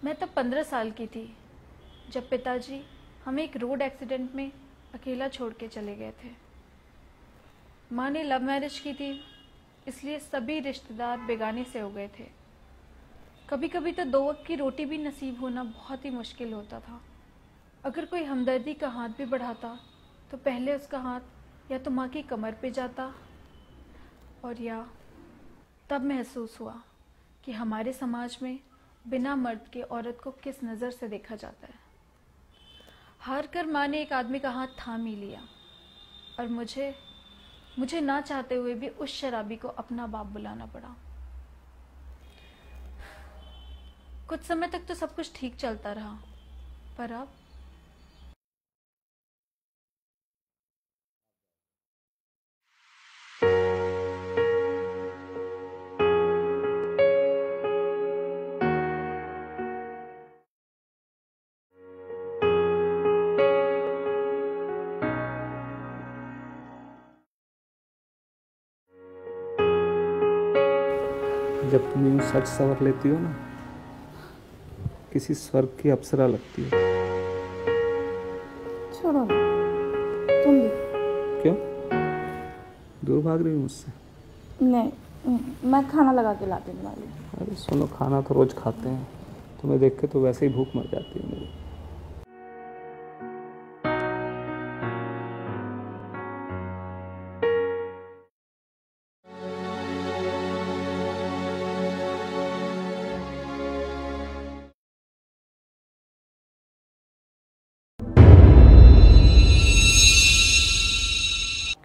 मैं तब 15 साल की थी जब पिताजी हमें एक रोड एक्सीडेंट में अकेला छोड़ के चले गए थे। माँ ने लव मैरिज की थी, इसलिए सभी रिश्तेदार बेगाने से हो गए थे। कभी कभी तो 2 वक्त की रोटी भी नसीब होना बहुत ही मुश्किल होता था। अगर कोई हमदर्दी का हाथ भी बढ़ाता तो पहले उसका हाथ या तो माँ की कमर पे जाता, और या तब महसूस हुआ कि हमारे समाज में बिना मर्द के औरत को किस नज़र से देखा जाता है। हार कर माँ ने एक आदमी का हाथ थाम ही लिया और मुझे ना चाहते हुए भी उस शराबी को अपना बाप बुलाना पड़ा। कुछ समय तक तो सब कुछ ठीक चलता रहा, पर अब जब तुम यूं सच सवर लेती हो ना, किसी स्वर्ग की अप्सरा लगती हो। छोड़ो ना, तुम भी। क्यों दूर भाग रही हो मुझसे? नहीं, मैं खाना लगा के ला देने वाली हूँ। अरे सुनो, खाना तो रोज खाते हैं, तुम्हें देख के तो वैसे ही भूख मर जाती है मेरी।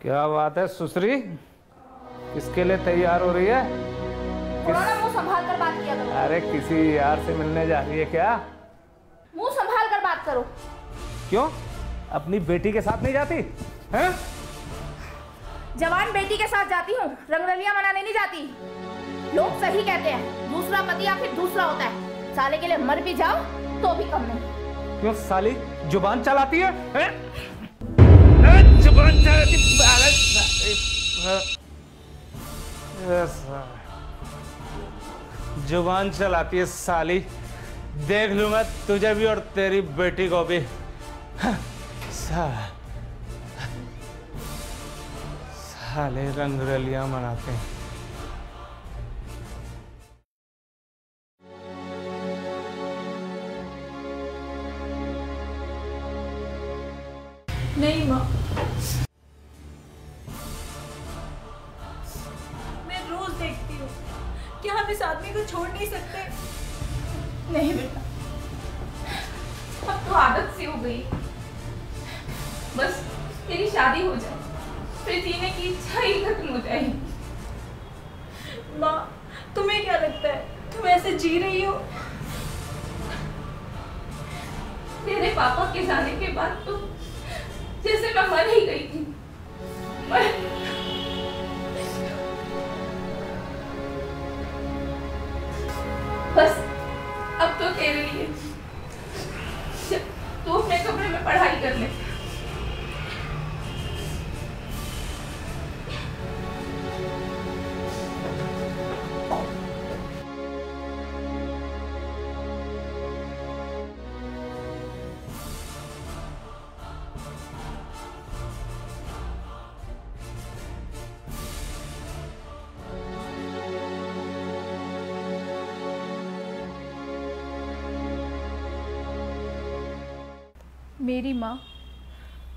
क्या बात है सुसरी, किसके लिए तैयार हो रही है? थोड़ा ना मुंह संभाल कर बात किया करो। अरे किसी यार से मिलने जा रही है क्या? मुंह संभाल कर बात करो। क्यों, अपनी बेटी के साथ नहीं जाती हैं? जवान बेटी के साथ जाती हूँ, रंगरलियां मनाने नहीं जाती। लोग सही कहते हैं, दूसरा पति आखिर दूसरा होता है। साले के लिए मर भी जाओ तो भी कम नहीं। क्यों साली जुबान चलाती है? जुबान चलाती जुबान चलाती है साली। देख लूंगा तुझे भी और तेरी बेटी को भी। साले रंगरलियां मनाते हैं। नहीं माँ, मैं रोज देखती हूँ कि हम इस आदमी को छोड़ नहीं सकते। नहीं बेटा, अब तो आदत सी हो गई। बस तेरी शादी हो जाए, फिर जीने की इच्छा ही खत्म हो जाएगी। माँ, तुम्हें क्या लगता है तुम ऐसे जी रही हो? तेरे पापा के जाने के बाद तो जैसे मैं मर ही गई थी। बस अब तो तेरे लिए तू अपने कमरे में पढ़ाई कर ले।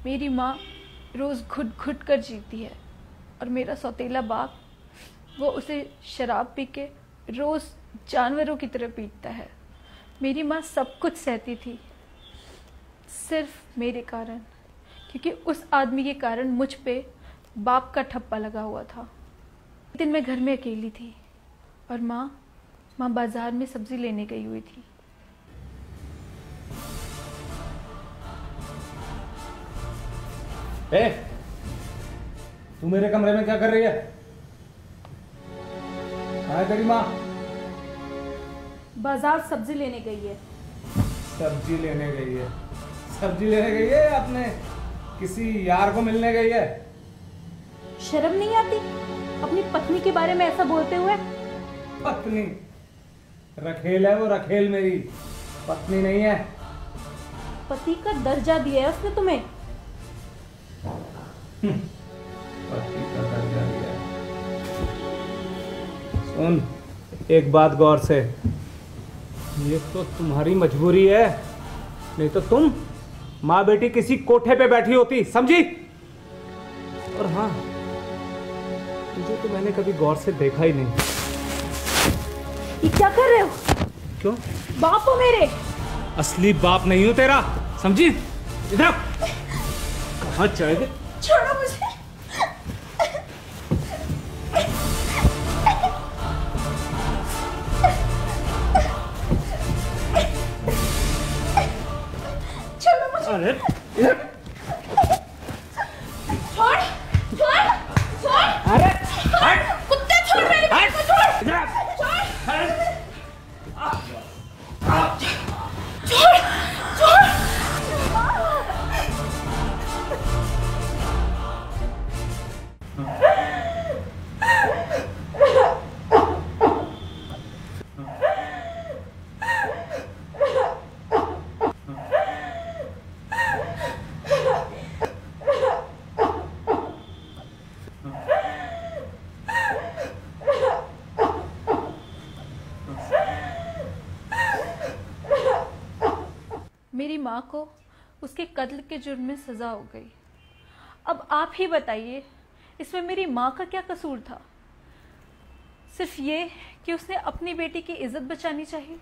मेरी माँ रोज़ घुट घुट कर जीती है, और मेरा सौतेला बाप वो उसे शराब पी के रोज़ जानवरों की तरह पीटता है। मेरी माँ सब कुछ सहती थी सिर्फ मेरे कारण, क्योंकि उस आदमी के कारण मुझ पे बाप का ठप्पा लगा हुआ था। एक दिन मैं घर में अकेली थी और माँ बाज़ार में सब्ज़ी लेने गई हुई थी। तू मेरे कमरे में क्या कर रही है? कहाँ है तेरी माँ? बाजार सब्जी लेने गई है। सब्जी लेने गई है? सब्जी लेने गई है या अपने किसी यार को मिलने गई है? शर्म नहीं आती अपनी पत्नी के बारे में ऐसा बोलते हुए? पत्नी? रखेल है वो, रखेल मेरी। पत्नी नहीं है। पति का दर्जा दिया है उसने तुम्हें। पति का दर्जा दिया है। सुन, एक बात गौर से, ये तो तुम्हारी मजबूरी है, नहीं तो तुम माँ बेटी किसी कोठे पे बैठी होती, समझी? और हाँ, तुझे तो मैंने कभी गौर से देखा ही नहीं। ये क्या कर रहे हो? क्यों? बाप हो मेरे। असली बाप नहीं हूं तेरा, समझी? इधर कहाँ जाएगा? छोड़ो मुझे। छोड़ो मुझे। अरे छोड़ छोड़ छोड़। अरे कुत्ते छोड़ मेरे बेटे को, छोड़ इधर छोड़ छोड़ छोड़। मेरी माँ को उसके कत्ल के जुर्म में सजा हो गई। अब आप ही बताइए, इसमें मेरी माँ का क्या कसूर था? सिर्फ ये कि उसने अपनी बेटी की इज्जत बचानी चाहिए।